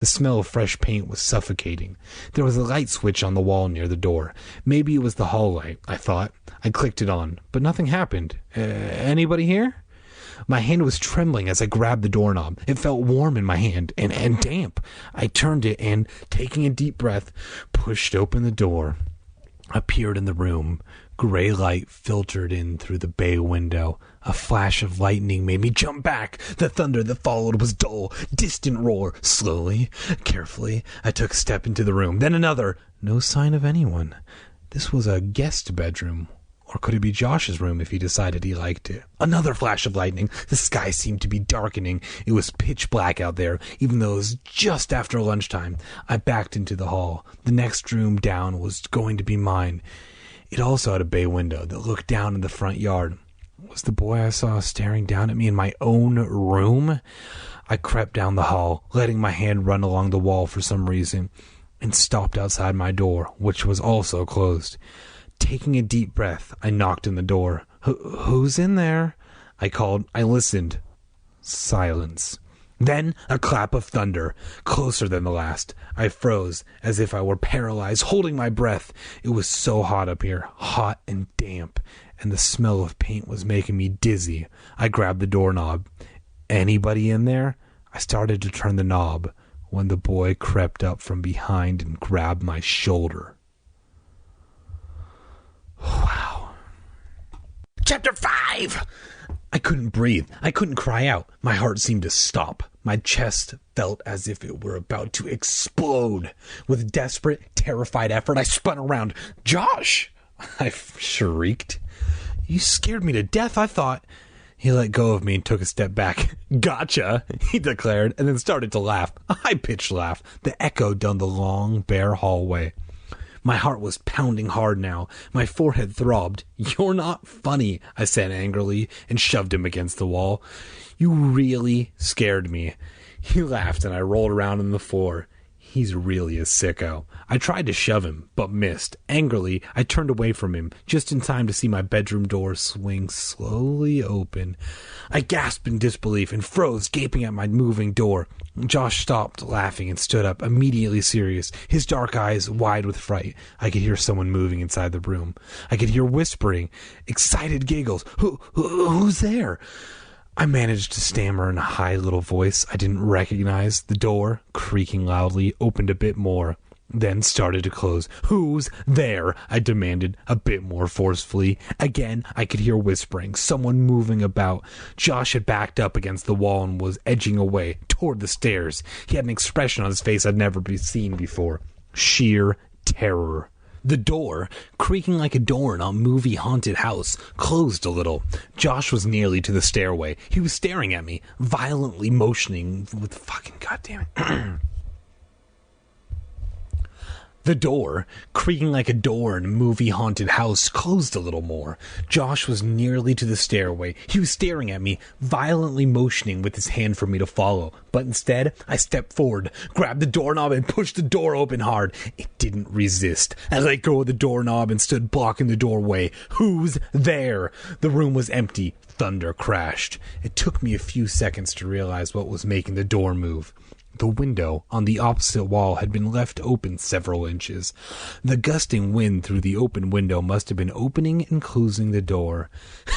The smell of fresh paint was suffocating. There was a light switch on the wall near the door. Maybe it was the hall light, I thought. I clicked it on, but nothing happened. Anybody here? My hand was trembling as I grabbed the doorknob. It felt warm in my hand and damp. I turned it and, taking a deep breath, pushed open the door. I peered in the room. Gray light filtered in through the bay window. A flash of lightning made me jump back. The thunder that followed was dull, distant roar. Slowly, carefully, I took a step into the room, then another. No sign of anyone. This was a guest bedroom. Or could it be Josh's room if he decided he liked it? Another flash of lightning. The sky seemed to be darkening. It was pitch black out there, even though it was just after lunchtime. I backed into the hall. The next room down was going to be mine. It also had a bay window that looked down in the front yard. Was the boy I saw staring down at me in my own room? I crept down the hall, letting my hand run along the wall for some reason, and stopped outside my door, which was also closed. Taking a deep breath, I knocked on the door. Who's in there? I called. I listened. Silence. Then a clap of thunder, closer than the last. I froze, as if I were paralyzed, holding my breath. It was so hot up here, hot and damp, and the smell of paint was making me dizzy. I grabbed the doorknob. Anybody in there? I started to turn the knob when the boy crept up from behind and grabbed my shoulder. Wow. Chapter 5! I couldn't breathe. I couldn't cry out. My heart seemed to stop. My chest felt as if it were about to explode. With desperate, terrified effort, I spun around. Josh! I shrieked. You scared me to death, I thought. He let go of me and took a step back. Gotcha, he declared, and then started to laugh. A high-pitched laugh that echoed down the long, bare hallway. My heart was pounding hard now. My forehead throbbed. You're not funny, I said angrily, and shoved him against the wall. You really scared me. He laughed, and I rolled around on the floor. He's really a sicko. I tried to shove him, but missed. Angrily, I turned away from him, just in time to see my bedroom door swing slowly open. I gasped in disbelief and froze, gaping at my moving door. Josh stopped laughing and stood up, immediately serious, his dark eyes wide with fright. I could hear someone moving inside the room. I could hear whispering, excited giggles. Who's there? I managed to stammer in a high little voice I didn't recognize. The door, creaking loudly, opened a bit more, then started to close. Who's there? I demanded, a bit more forcefully. Again, I could hear whispering, someone moving about. Josh had backed up against the wall and was edging away, toward the stairs. He had an expression on his face I'd never seen before. Sheer terror. The door, creaking like a door in a movie-haunted house, closed a little. Josh was nearly to the stairway. He was staring at me, violently motioning with fucking goddamn it. The door, creaking like a door in a movie-haunted house, closed a little more. Josh was nearly to the stairway. He was staring at me, violently motioning with his hand for me to follow. But instead, I stepped forward, grabbed the doorknob, and pushed the door open hard. It didn't resist. I let go of the doorknob and stood blocking the doorway. Who's there? The room was empty. Thunder crashed. It took me a few seconds to realize what was making the door move. The window on the opposite wall had been left open several inches. The gusting wind through the open window must have been opening and closing the door.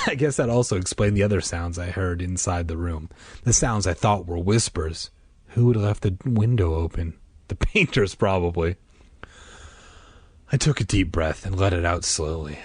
I guess that also explained the other sounds I heard inside the room. The sounds I thought were whispers. Who had left the window open? The painters, probably. I took a deep breath and let it out slowly.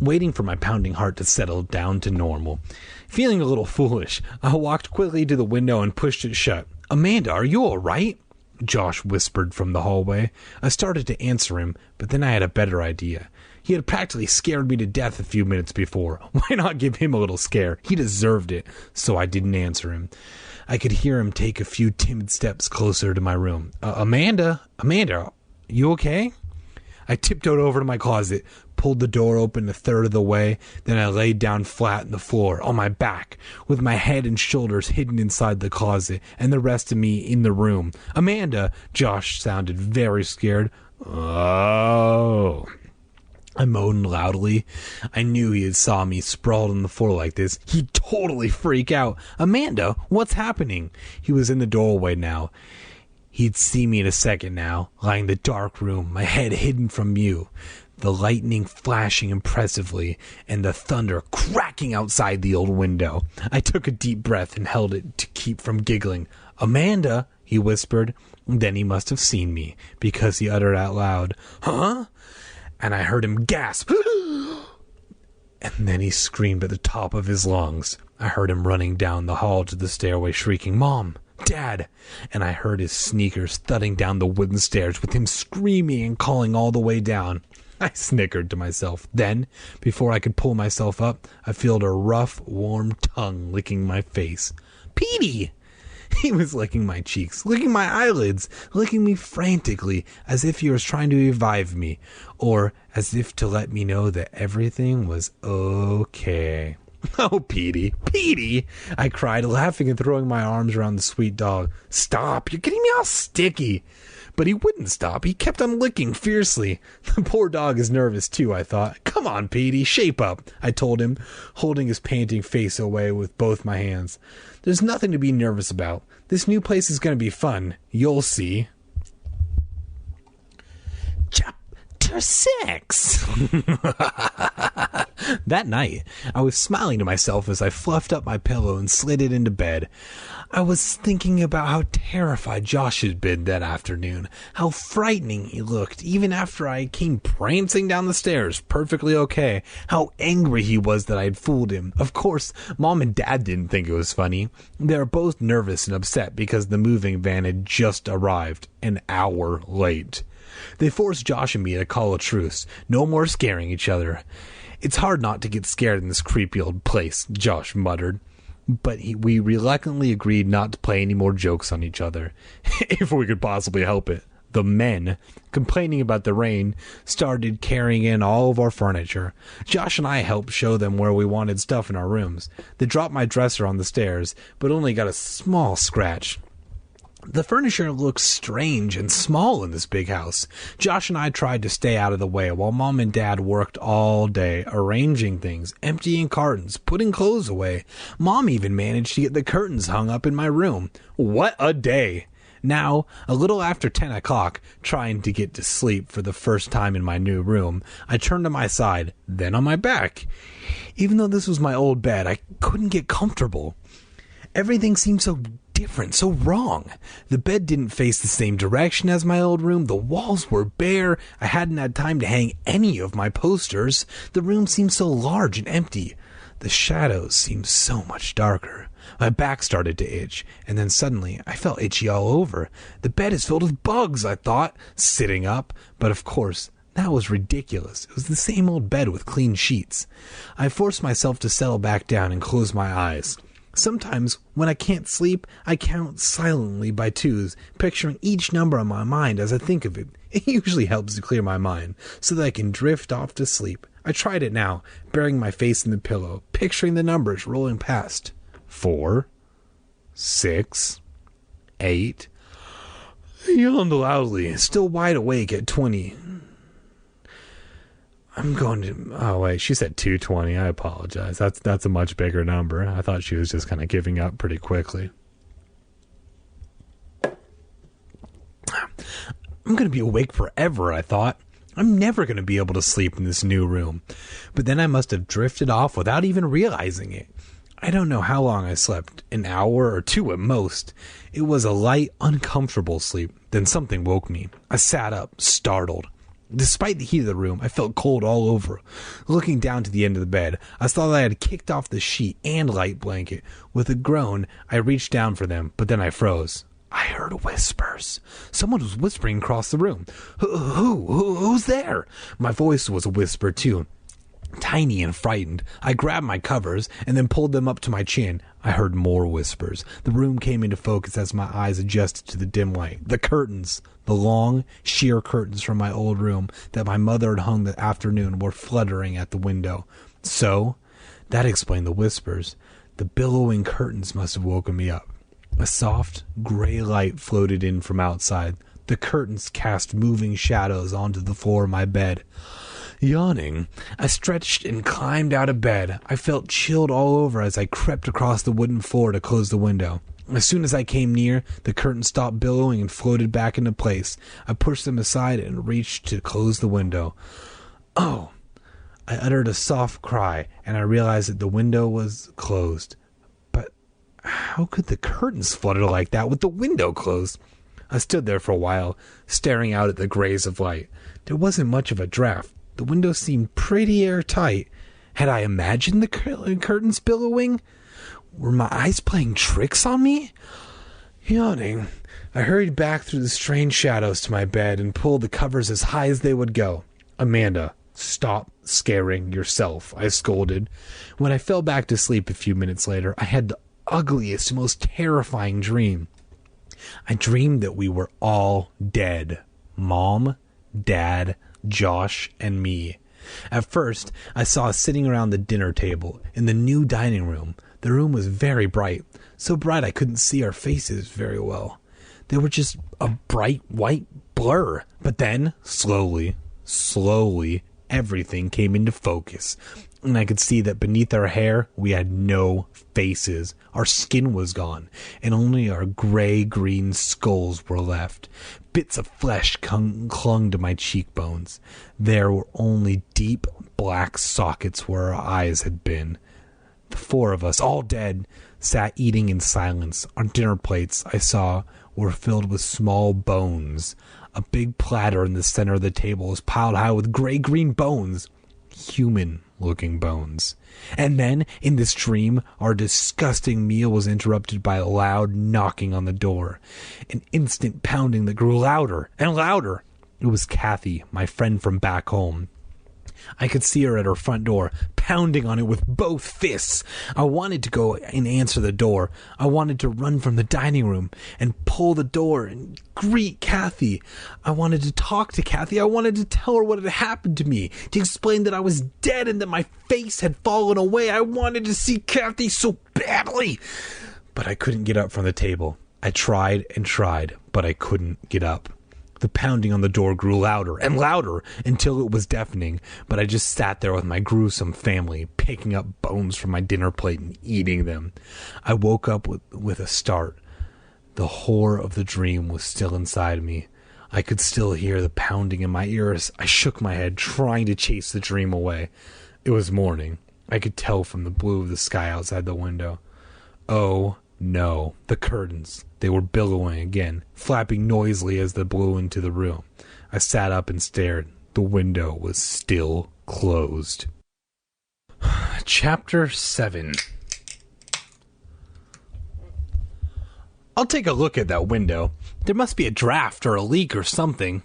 Waiting for my pounding heart to settle down to normal. Feeling a little foolish, I walked quickly to the window and pushed it shut. Amanda, are you all right? Josh whispered from the hallway. I started to answer him, but then I had a better idea. He had practically scared me to death a few minutes before. Why not give him a little scare? He deserved it, so I didn't answer him. I could hear him take a few timid steps closer to my room. Amanda, you okay? I tiptoed over to my closet, pulled the door open a third of the way, then I laid down flat on the floor, on my back, with my head and shoulders hidden inside the closet, and the rest of me in the room. Amanda, Josh sounded very scared. Oh. I moaned loudly. I knew he had saw me sprawled on the floor like this. He'd totally freak out. Amanda, what's happening? He was in the doorway now. He'd see me in a second now, lying in the dark room, my head hidden from view, the lightning flashing impressively, and the thunder cracking outside the old window. I took a deep breath and held it to keep from giggling. Amanda, he whispered. Then he must have seen me, because he uttered out loud, huh? And I heard him gasp. And then he screamed at the top of his lungs. I heard him running down the hall to the stairway, shrieking, Mom! Dad! And I heard his sneakers thudding down the wooden stairs with him screaming and calling all the way down. I snickered to myself. Then, before I could pull myself up, I felt a rough, warm tongue licking my face. Petey! He was licking my cheeks, licking my eyelids, licking me frantically, as if he was trying to revive me, or as if to let me know that everything was okay. Oh, Petey, Petey! I cried, laughing and throwing my arms around the sweet dog. Stop, you're getting me all sticky. But he wouldn't stop. He kept on licking fiercely. The poor dog is nervous too, I thought. Come on, Petey, shape up, I told him, holding his panting face away with both my hands. There's nothing to be nervous about. This new place is going to be fun. You'll see. Chapter 6. That night, I was smiling to myself as I fluffed up my pillow and slid it into bed. I was thinking about how terrified Josh had been that afternoon, how frightening he looked, even after I came prancing down the stairs, perfectly okay, how angry he was that I had fooled him. Of course, Mom and Dad didn't think it was funny. They were both nervous and upset because the moving van had just arrived, an hour late. They forced Josh and me to call a truce. No more scaring each other. It's hard not to get scared in this creepy old place, Josh muttered. But we reluctantly agreed not to play any more jokes on each other, if we could possibly help it. The men, complaining about the rain, started carrying in all of our furniture. Josh and I helped show them where we wanted stuff in our rooms. They dropped my dresser on the stairs, but only got a small scratch. The furniture looks strange and small in this big house. Josh and I tried to stay out of the way while Mom and Dad worked all day, arranging things, emptying cartons, putting clothes away. Mom even managed to get the curtains hung up in my room. What a day! Now, a little after 10 o'clock, trying to get to sleep for the first time in my new room, I turned on my side, then on my back. Even though this was my old bed, I couldn't get comfortable. Everything seemed so different, so wrong. The bed didn't face the same direction as my old room. The walls were bare. I hadn't had time to hang any of my posters. The room seemed so large and empty. The shadows seemed so much darker. My back started to itch, and then suddenly I felt itchy all over. The bed is filled with bugs, I thought, sitting up. But of course, that was ridiculous. It was the same old bed with clean sheets. I forced myself to settle back down and close my eyes. Sometimes, when I can't sleep, I count silently by twos, picturing each number on my mind as I think of it. It usually helps to clear my mind, so that I can drift off to sleep. I tried it now, burying my face in the pillow, picturing the numbers rolling past. 4, 6, 8. I yawned loudly, still wide awake at 20. I'm going to... Oh, wait, she said 220. I apologize. That's a much bigger number. I thought she was just kind of giving up pretty quickly. I'm going to be awake forever, I thought. I'm never going to be able to sleep in this new room. But then I must have drifted off without even realizing it. I don't know how long I slept. An hour or 2 at most. It was a light, uncomfortable sleep. Then something woke me. I sat up, startled. Despite the heat of the room, I felt cold all over. Looking down to the end of the bed, I saw that I had kicked off the sheet and light blanket. With a groan, I reached down for them, but then I froze. I heard whispers. Someone was whispering across the room. Who's there? My voice was a whisper, too. Tiny and frightened, I grabbed my covers and then pulled them up to my chin. I heard more whispers. The room came into focus as my eyes adjusted to the dim light. The curtains, the long, sheer curtains from my old room that my mother had hung that afternoon, were fluttering at the window. So, that explained the whispers. The billowing curtains must have woken me up. A soft, gray light floated in from outside. The curtains cast moving shadows onto the floor of my bed. Yawning, I stretched and climbed out of bed. I felt chilled all over as I crept across the wooden floor to close the window. As soon as I came near, the curtains stopped billowing and floated back into place. I pushed them aside and reached to close the window. Oh! I uttered a soft cry, and I realized that the window was closed. But how could the curtains flutter like that with the window closed? I stood there for a while, staring out at the grays of light. There wasn't much of a draft. The window seemed pretty airtight. Had I imagined the curtains billowing? Were my eyes playing tricks on me? Yawning, I hurried back through the strange shadows to my bed and pulled the covers as high as they would go. Amanda, stop scaring yourself, I scolded. When I fell back to sleep a few minutes later, I had the ugliest, most terrifying dream. I dreamed that we were all dead. Mom, Dad, Josh, and me. At first, I saw us sitting around the dinner table in the new dining room. The room was very bright, so bright I couldn't see our faces very well. They were just a bright white blur. But then, slowly, everything came into focus, and I could see that beneath our hair, we had no faces. Our skin was gone, and only our gray-green skulls were left. Bits of flesh clung to my cheekbones. There were only deep black sockets where our eyes had been. The four of us, all dead, sat eating in silence. Our dinner plates, I saw, were filled with small bones. A big platter in the center of the table was piled high with gray-green bones. Human-looking bones. And then, in this dream, our disgusting meal was interrupted by a loud knocking on the door. An instant pounding that grew louder and louder. It was Kathy, my friend from back home. I could see her at her front door, pounding on it with both fists. I wanted to go and answer the door. I wanted to run from the dining room and pull the door and greet Kathy. I wanted to talk to Kathy. I wanted to tell her what had happened to me, to explain that I was dead and that my face had fallen away. I wanted to see Kathy so badly. But I couldn't get up from the table. I tried and tried, but I couldn't get up. The pounding on the door grew louder and louder until it was deafening, but I just sat there with my gruesome family, picking up bones from my dinner plate and eating them. I woke up with a start. The horror of the dream was still inside me. I could still hear the pounding in my ears. I shook my head, trying to chase the dream away. It was morning. I could tell from the blue of the sky outside the window. Oh, no, the curtains. They were billowing again, flapping noisily as they blew into the room. I sat up and stared. The window was still closed. Chapter 7. I'll take a look at that window. There must be a draft or a leak or something.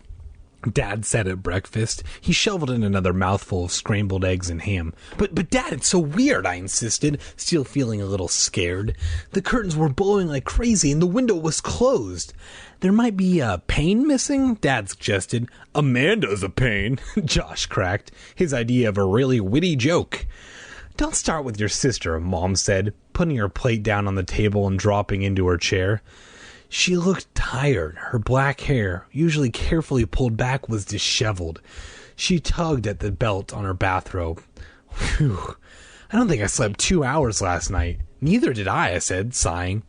Dad said at breakfast. He shoveled in another mouthful of scrambled eggs and ham. But Dad, it's so weird, I insisted, still feeling a little scared. The curtains were blowing like crazy and the window was closed. There might be a pane missing, Dad suggested. Amanda's a pane, Josh cracked, his idea of a really witty joke. Don't start with your sister, Mom said, putting her plate down on the table and dropping into her chair. She looked tired. Her black hair, usually carefully pulled back, was disheveled. She tugged at the belt on her bathrobe. Whew. I don't think I slept 2 hours last night. Neither did I said, sighing.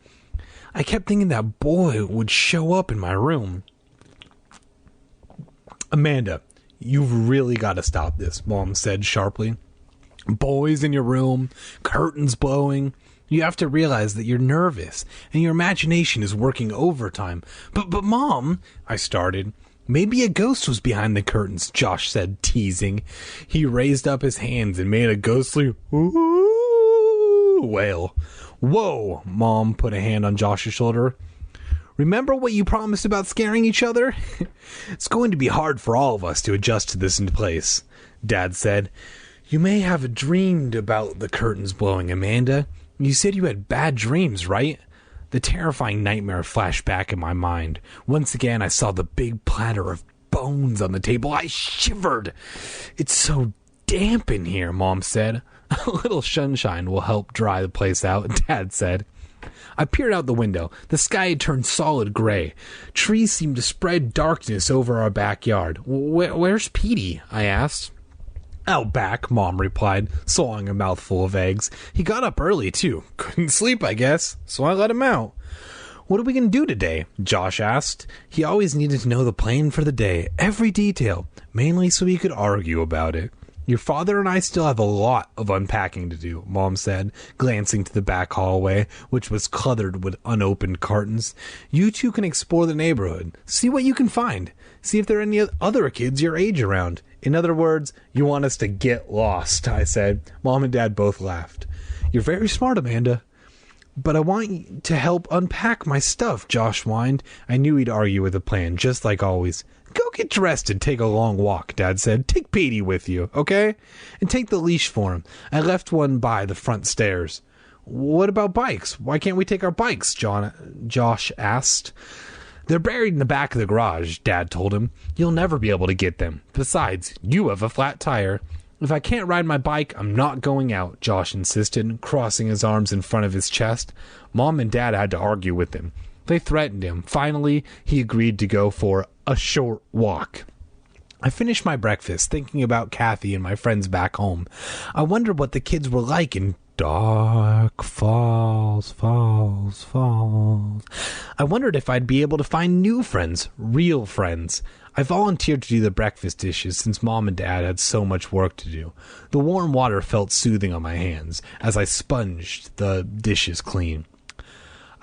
I kept thinking that boy would show up in my room. Amanda, you've really got to stop this, Mom said sharply. Boys in your room, curtains blowing. You have to realize that you're nervous, and your imagination is working overtime. But Mom, I started. Maybe a ghost was behind the curtains, Josh said, teasing. He raised up his hands and made a ghostly ooh wail. Whoa, Mom put a hand on Josh's shoulder. Remember what you promised about scaring each other? It's going to be hard for all of us to adjust to this in place, Dad said. You may have dreamed about the curtains blowing, Amanda. You said you had bad dreams, right? The terrifying nightmare flashed back in my mind. Once again, I saw the big platter of bones on the table. I shivered. It's so damp in here, Mom said. A little sunshine will help dry the place out, Dad said. I peered out the window. The sky had turned solid gray. Trees seemed to spread darkness over our backyard. Where's Petey? I asked. Out back, Mom replied, swallowing a mouthful of eggs. He got up early, too. Couldn't sleep, I guess, so I let him out. What are we going to do today? Josh asked. He always needed to know the plan for the day, every detail, mainly so he could argue about it. Your father and I still have a lot of unpacking to do, Mom said, glancing to the back hallway, which was cluttered with unopened cartons. You two can explore the neighborhood. See what you can find. See if there are any other kids your age around. In other words, you want us to get lost, I said. Mom and Dad both laughed. You're very smart, Amanda. But I want you to help unpack my stuff, Josh whined. I knew he'd argue with the plan, just like always. Go get dressed and take a long walk, Dad said. Take Petey with you, okay? And take the leash for him. I left one by the front stairs. What about bikes? Why can't we take our bikes? Josh asked. They're buried in the back of the garage, Dad told him. You'll never be able to get them. Besides, you have a flat tire. If I can't ride my bike, I'm not going out, Josh insisted, crossing his arms in front of his chest. Mom and Dad had to argue with him. They threatened him. Finally, he agreed to go for a short walk. I finished my breakfast, thinking about Kathy and my friends back home. I wondered what the kids were like in dark falls. I wondered if I'd be able to find new friends, real friends. I volunteered to do the breakfast dishes since Mom and Dad had so much work to do. The warm water felt soothing on my hands as I sponged the dishes clean.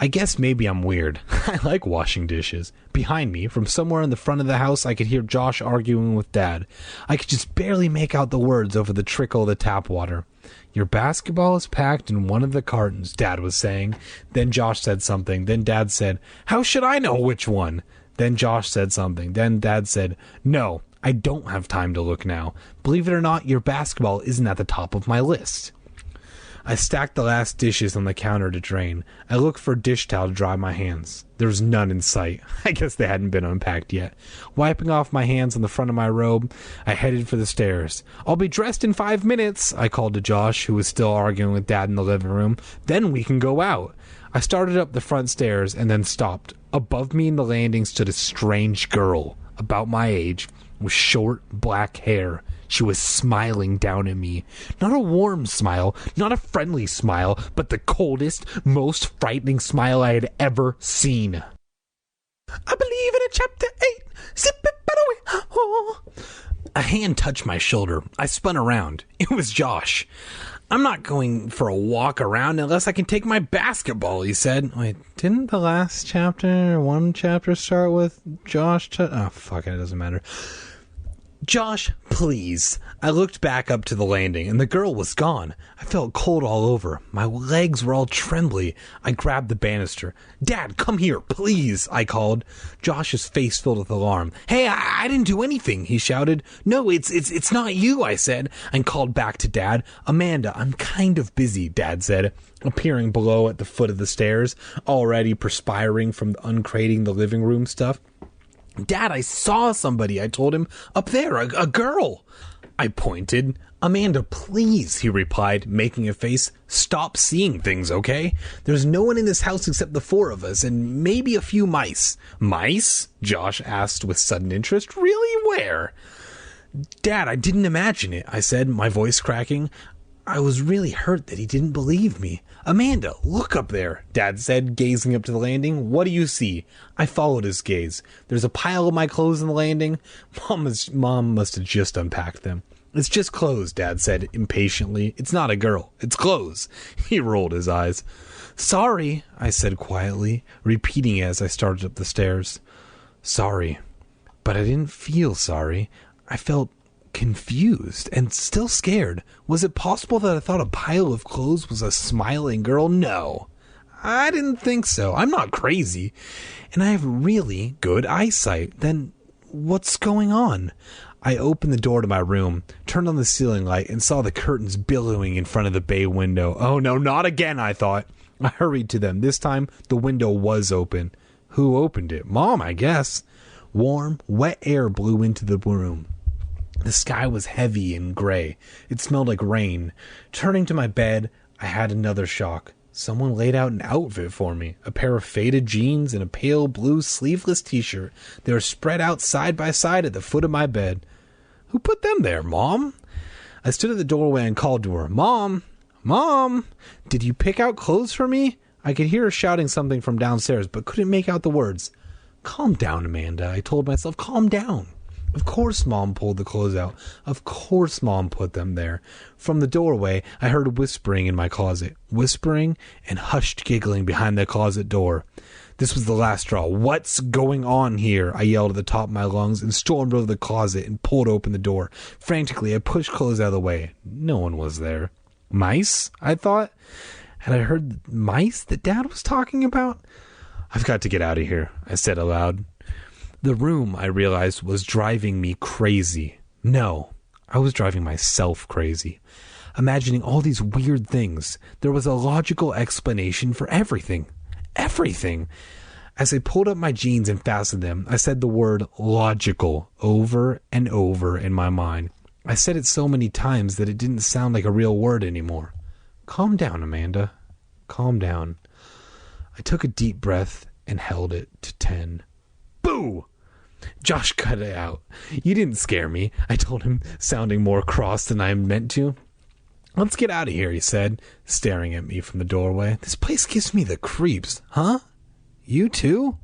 I guess maybe I'm weird. I like washing dishes. Behind me, from somewhere in the front of the house, I could hear Josh arguing with Dad. I could just barely make out the words over the trickle of the tap water. Your basketball is packed in one of the cartons, Dad was saying. Then Josh said something. Then Dad said, how should I know which one? Then Josh said something. Then Dad said, no, I don't have time to look now. Believe it or not, your basketball isn't at the top of my list. I stacked the last dishes on the counter to drain. I looked for a dish towel to dry my hands. There was none in sight. I guess they hadn't been unpacked yet. Wiping off my hands on the front of my robe, I headed for the stairs. I'll be dressed in 5 minutes, I called to Josh, who was still arguing with Dad in the living room. Then we can go out. I started up the front stairs and then stopped. Above me in the landing stood a strange girl, about my age, with short black hair. She was smiling down at me. Not a warm smile, not a friendly smile, but the coldest, most frightening smile I had ever seen. I believe in a chapter 8. Zip it, by the way. Oh. A hand touched my shoulder. I spun around. It was Josh. I'm not going for a walk around unless I can take my basketball, he said. Wait, didn't the last chapter, one chapter start with Josh? Oh, fuck it doesn't matter. Josh, please. I looked back up to the landing, and the girl was gone. I felt cold all over. My legs were all trembly. I grabbed the banister. Dad, come here, please, I called. Josh's face filled with alarm. Hey, I didn't do anything, he shouted. No, it's not you, I said, and called back to Dad. Amanda, I'm kind of busy, Dad said, appearing below at the foot of the stairs, already perspiring from uncrating the living room stuff. Dad, I saw somebody, I told him. Up there, a girl. I pointed. Amanda, please, he replied, making a face. Stop seeing things, okay? There's no one in this house except the 4 of us, and maybe a few mice. Mice? Josh asked with sudden interest. Really? Where? Dad, I didn't imagine it, I said, my voice cracking. I was really hurt that he didn't believe me. Amanda, look up there, Dad said, gazing up to the landing. What do you see? I followed his gaze. There's a pile of my clothes on the landing. Mom must have just unpacked them. It's just clothes, Dad said impatiently. It's not a girl. It's clothes. He rolled his eyes. Sorry, I said quietly, repeating it as I started up the stairs. Sorry. But I didn't feel sorry. I felt confused and still scared. Was it possible that I thought a pile of clothes was a smiling girl? No, I didn't think so. I'm not crazy, and I have really good eyesight. Then what's going on? I opened the door to my room, turned on the ceiling light, and saw the curtains billowing in front of the bay window. Oh no, not again, I thought. I hurried to them. This time the window was open. Who opened it? Mom, I guess. Warm, wet air blew into the room. The sky was heavy and gray. It smelled like rain. Turning to my bed, I had another shock. Someone laid out an outfit for me. A pair of faded jeans and a pale blue sleeveless t-shirt. They were spread out side by side at the foot of my bed. Who put them there, Mom? I stood at the doorway and called to her. Mom! Mom! Did you pick out clothes for me? I could hear her shouting something from downstairs, but couldn't make out the words. Calm down, Amanda, I told myself. Calm down. Of course Mom pulled the clothes out. Of course Mom put them there. From the doorway, I heard whispering in my closet. Whispering and hushed giggling behind the closet door. This was the last straw. What's going on here? I yelled at the top of my lungs and stormed over the closet and pulled open the door. Frantically, I pushed clothes out of the way. No one was there. Mice? I thought. Had I heard mice that Dad was talking about? I've got to get out of here, I said aloud. The room, I realized, was driving me crazy. No, I was driving myself crazy. Imagining all these weird things. There was a logical explanation for everything. Everything. As I pulled up my jeans and fastened them, I said the word logical over and over in my mind. I said it so many times that it didn't sound like a real word anymore. Calm down, Amanda. Calm down. I took a deep breath and held it to 10. Boo! Josh cut it out. You didn't scare me, I told him, sounding more cross than I meant to. Let's get out of here, he said, staring at me from the doorway. This place gives me the creeps. Huh? You too?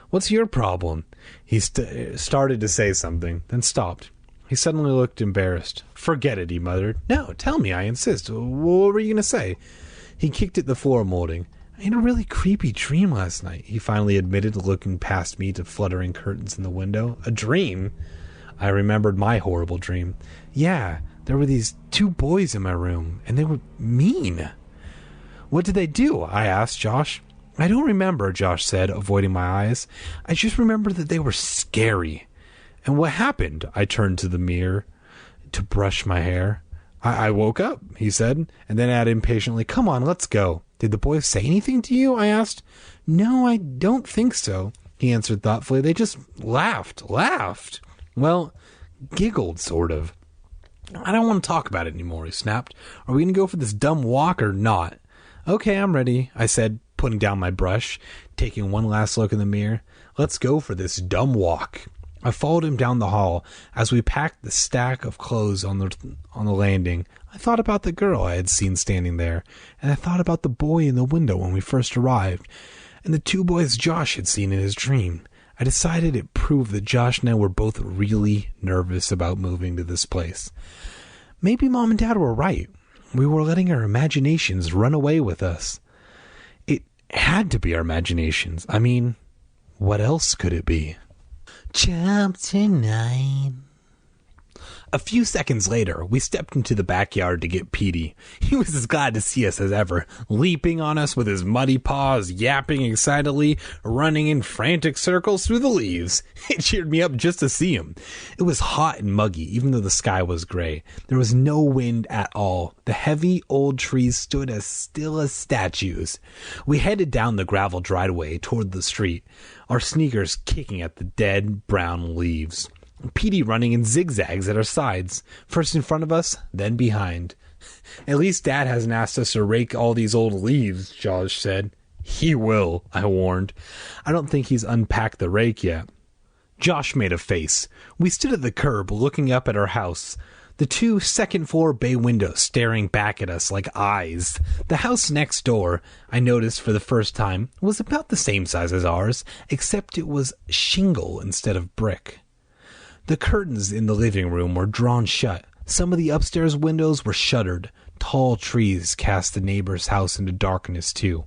What's your problem? He started to say something, then stopped. He suddenly looked embarrassed. Forget it, he muttered. No, tell me, I insist. What were you going to say? He kicked at the floor molding. I had a really creepy dream last night, he finally admitted, looking past me to fluttering curtains in the window. A dream? I remembered my horrible dream. Yeah, there were these two boys in my room, and they were mean. What did they do? I asked Josh. I don't remember, Josh said, avoiding my eyes. I just remember that they were scary. And what happened? I turned to the mirror to brush my hair. I woke up, he said, and then added impatiently, come on, let's go. Did the boys say anything to you? I asked. No, I don't think so, he answered thoughtfully. They just laughed. Well, giggled, sort of. I don't want to talk about it anymore, he snapped. Are we going to go for this dumb walk or not? Okay, I'm ready, I said, putting down my brush, taking one last look in the mirror. Let's go for this dumb walk. I followed him down the hall. As we packed the stack of clothes on the landing, I thought about the girl I had seen standing there, and I thought about the boy in the window when we first arrived, and the two boys Josh had seen in his dream. I decided it proved that Josh and I were both really nervous about moving to this place. Maybe Mom and Dad were right. We were letting our imaginations run away with us. It had to be our imaginations. I mean, what else could it be? Chapter 9. A few seconds later, we stepped into the backyard to get Petey. He was as glad to see us as ever, leaping on us with his muddy paws, yapping excitedly, running in frantic circles through the leaves. It cheered me up just to see him. It was hot and muggy, even though the sky was gray. There was no wind at all. The heavy old trees stood as still as statues. We headed down the gravel driveway toward the street, our sneakers kicking at the dead brown leaves. Petey running in zigzags at our sides, first in front of us, then behind. At least Dad hasn't asked us to rake all these old leaves, Josh said. He will, I warned. I don't think he's unpacked the rake yet. Josh made a face. We stood at the curb, looking up at our house. The two second-floor bay windows staring back at us like eyes. The house next door, I noticed for the first time, was about the same size as ours, except it was shingle instead of brick. The curtains in the living room were drawn shut. Some of the upstairs windows were shuttered. Tall trees cast the neighbor's house into darkness, too.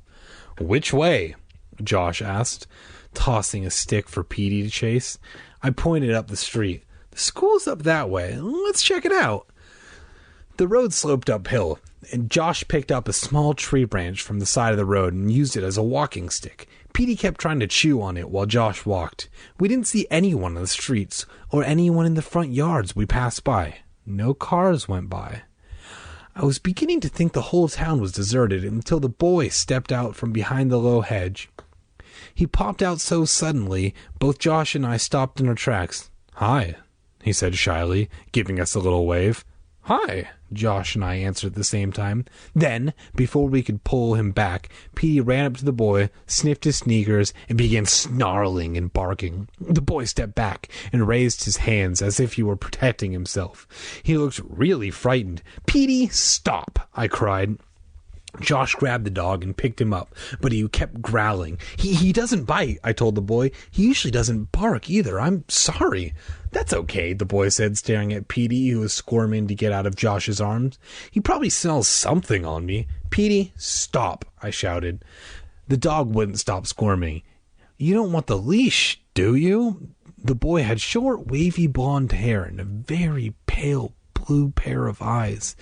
Which way? Josh asked, tossing a stick for Petey to chase. I pointed up the street. The school's up that way. Let's check it out. The road sloped uphill, and Josh picked up a small tree branch from the side of the road and used it as a walking stick. Petey kept trying to chew on it while Josh walked. We didn't see anyone on the streets or anyone in the front yards we passed by. No cars went by. I was beginning to think the whole town was deserted until the boy stepped out from behind the low hedge. He popped out so suddenly, both Josh and I stopped in our tracks. Hi, he said shyly, giving us a little wave. Hi, Josh and I answered at the same time. Then, before we could pull him back, Petey ran up to the boy, sniffed his sneakers, and began snarling and barking. The boy stepped back and raised his hands as if he were protecting himself. He looked really frightened. "Petey, stop!" I cried. Josh grabbed the dog and picked him up, but he kept growling. He doesn't bite, I told the boy. He usually doesn't bark either. I'm sorry. That's okay, the boy said, staring at Petey, who was squirming to get out of Josh's arms. He probably smells something on me. "Petey, stop," I shouted. The dog wouldn't stop squirming. "You don't want the leash, do you?" The boy had short, wavy blonde hair and a very pale blue pair of eyes.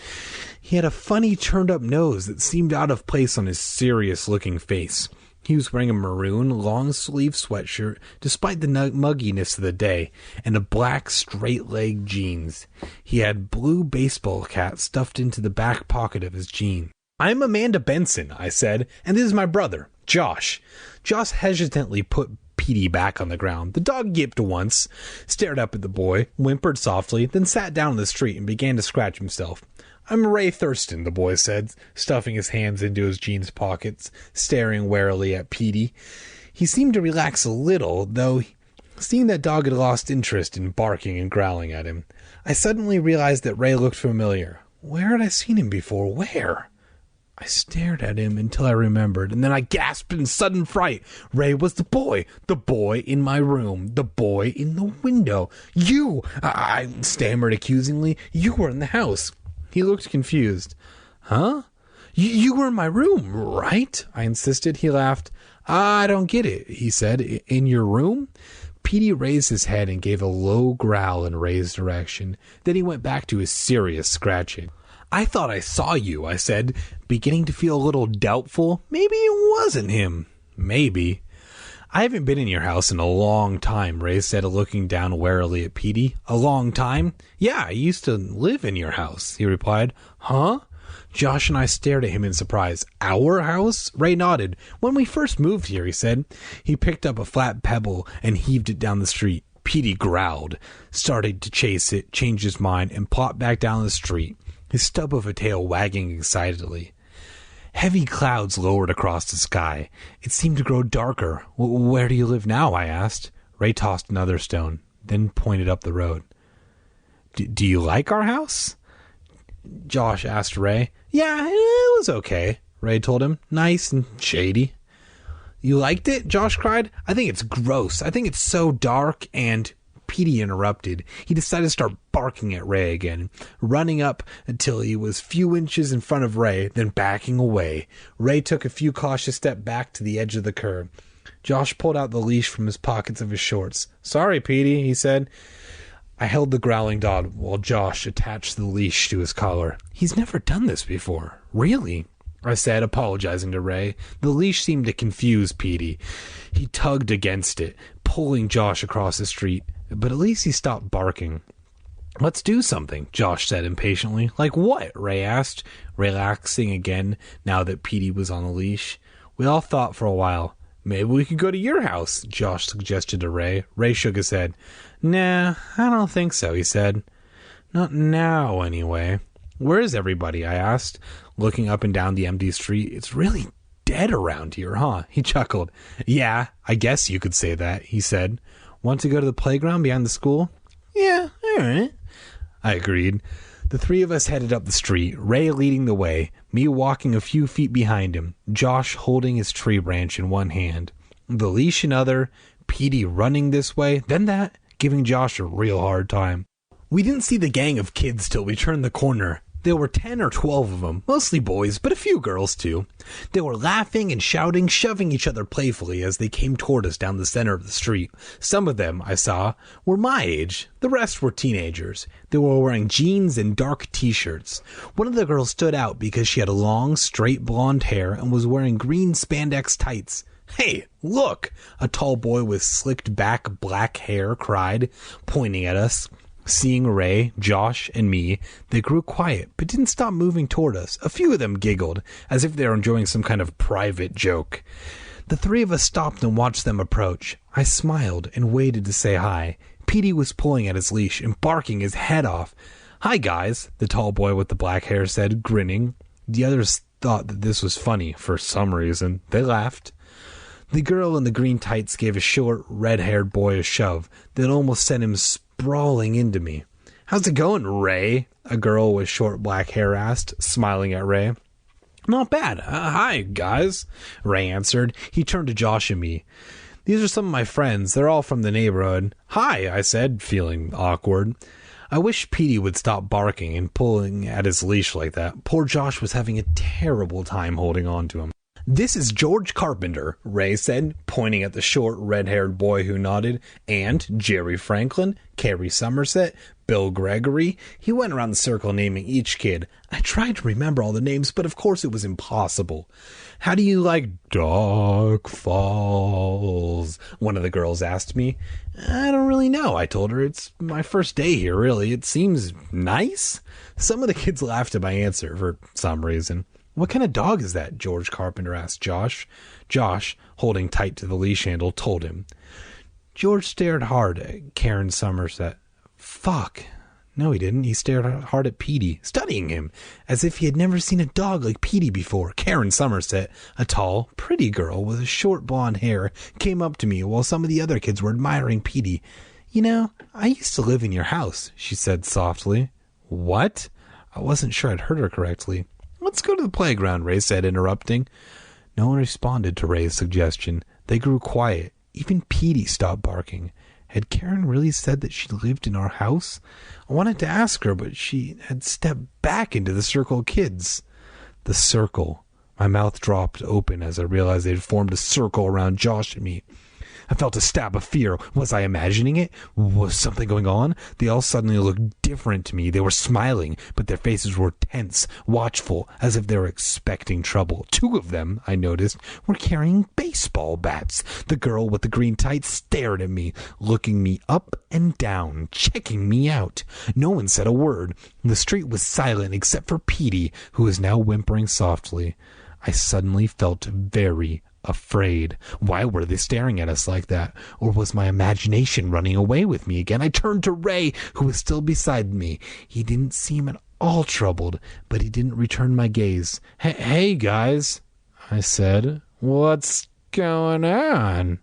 He had a funny turned-up nose that seemed out of place on his serious-looking face. He was wearing a maroon, long-sleeved sweatshirt, despite the mugginess of the day, and a black, straight-leg jeans. He had blue baseball cap stuffed into the back pocket of his jean. "I'm Amanda Benson," I said, "and this is my brother, Josh." Josh hesitantly put Petey back on the ground. The dog yipped once, stared up at the boy, whimpered softly, then sat down on the street and began to scratch himself. "I'm Ray Thurston," the boy said, stuffing his hands into his jeans pockets, staring warily at Petey. He seemed to relax a little, though, seeing that dog had lost interest in barking and growling at him. I suddenly realized that Ray looked familiar. Where had I seen him before? Where? I stared at him until I remembered, and then I gasped in sudden fright. Ray was the boy in my room, the boy in the window. "You!" I stammered accusingly. "You were in the house." He looked confused. "Huh? You were in my room, right?" I insisted. He laughed. "I don't get it," he said. "In your room?" Petey raised his head and gave a low growl in Ray's direction. Then he went back to his serious scratching. "I thought I saw you," I said, beginning to feel a little doubtful. Maybe it wasn't him. Maybe. "I haven't been in your house in a long time," Ray said, looking down warily at Petey. "A long time?" "Yeah, I used to live in your house," he replied. "Huh?" Josh and I stared at him in surprise. "Our house?" Ray nodded. "When we first moved here," he said. He picked up a flat pebble and heaved it down the street. Petey growled, started to chase it, changed his mind, and plopped back down the street, his stub of a tail wagging excitedly. Heavy clouds lowered across the sky. It seemed to grow darker. "Where do you live now?" I asked. Ray tossed another stone, then pointed up the road. Do you like our house?" Josh asked Ray. "Yeah, it was okay," Ray told him. "Nice and shady." "You liked it?" Josh cried. "I think it's gross. I think it's so dark and—" Petey interrupted. He decided to start barking at Ray again, running up until he was a few inches in front of Ray, then backing away. Ray took a few cautious steps back to the edge of the curb. Josh pulled out the leash from his pockets of his shorts. "Sorry, Petey," he said. I held the growling dog while Josh attached the leash to his collar. "He's never done this before." "Really?" I said, apologizing to Ray. The leash seemed to confuse Petey. He tugged against it, pulling Josh across the street, but at least he stopped barking. "Let's do something," Josh said impatiently. "Like what?" Ray asked, relaxing again now that Petey was on the leash. We all thought for a while. "Maybe we could go to your house," Josh suggested to Ray. Ray shook his head. "Nah, I don't think so," he said. "Not now, anyway." "Where is everybody?" I asked, looking up and down the empty street. "It's really dead around here, huh?" He chuckled. "Yeah, I guess you could say that," he said. "Want to go to the playground behind the school?" "Yeah, all right," I agreed. The three of us headed up the street, Ray leading the way, me walking a few feet behind him, Josh holding his tree branch in one hand, the leash in other, Petey running this way, then that, giving Josh a real hard time. We didn't see the gang of kids till we turned the corner. There were 10 or 12 of them, mostly boys, but a few girls too. They were laughing and shouting, shoving each other playfully as they came toward us down the center of the street. Some of them, I saw, were my age. The rest were teenagers. They were wearing jeans and dark t-shirts. One of the girls stood out because she had long, straight blonde hair and was wearing green spandex tights. "Hey, look!" a tall boy with slicked back black hair cried, pointing at us. Seeing Ray, Josh, and me, they grew quiet, but didn't stop moving toward us. A few of them giggled, as if they were enjoying some kind of private joke. The three of us stopped and watched them approach. I smiled and waited to say hi. Petey was pulling at his leash and barking his head off. "Hi, guys," the tall boy with the black hair said, grinning. The others thought that this was funny for some reason. They laughed. The girl in the green tights gave a short, red-haired boy a shove that almost sent him sprawling into me. "How's it going, Ray?" a girl with short black hair asked, smiling at Ray. "Not bad. Hi, guys," Ray answered. He turned to Josh and me. "These are some of my friends. They're all from the neighborhood." "Hi," I said, feeling awkward. I wish Petey would stop barking and pulling at his leash like that. Poor Josh was having a terrible time holding on to him. "This is George Carpenter," Ray said, pointing at the short, red-haired boy who nodded, "and Jerry Franklin, Carrie Somerset, Bill Gregory." He went around the circle naming each kid. I tried to remember all the names, but of course it was impossible. "How do you like Dark Falls?" one of the girls asked me. "I don't really know," I told her. "It's my first day here, really. It seems nice." Some of the kids laughed at my answer for some reason. "What kind of dog is that?" George Carpenter asked Josh. Josh, holding tight to the leash handle, told him. George stared hard at Karen Somerset. Fuck. No, he didn't. He stared hard at Petey, studying him, as if he had never seen a dog like Petey before. Karen Somerset, a tall, pretty girl with short blonde hair, came up to me while some of the other kids were admiring Petey. "You know, I used to live in your house," she said softly. "What?" I wasn't sure I'd heard her correctly. "Let's go to the playground," Ray said, interrupting. No one responded to Ray's suggestion. They grew quiet. Even Petey stopped barking. Had Karen really said that she lived in our house? I wanted to ask her, but she had stepped back into the circle of kids. The circle. My mouth dropped open as I realized they had formed a circle around Josh and me. I felt a stab of fear. Was I imagining it? Was something going on? They all suddenly looked different to me. They were smiling, but their faces were tense, watchful, as if they were expecting trouble. Two of them, I noticed, were carrying baseball bats. The girl with the green tights stared at me, looking me up and down, checking me out. No one said a word. The street was silent except for Petey, who was now whimpering softly. I suddenly felt very afraid. Why were they staring at us like that? Or was my imagination running away with me again? I turned to Ray, who was still beside me. He didn't seem at all troubled, but he didn't return my gaze. Hey, guys, I said. "What's going on?"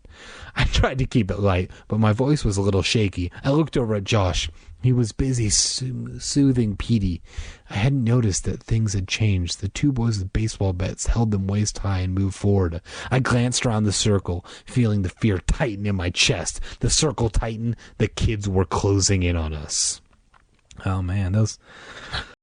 I tried to keep it light, but my voice was a little shaky. I looked over at Josh. He was busy soothing Petey. I hadn't noticed that things had changed. The two boys with baseball bats held them waist high and moved forward. I glanced around the circle, feeling the fear tighten in my chest. The circle tightened. The kids were closing in on us. Oh man, those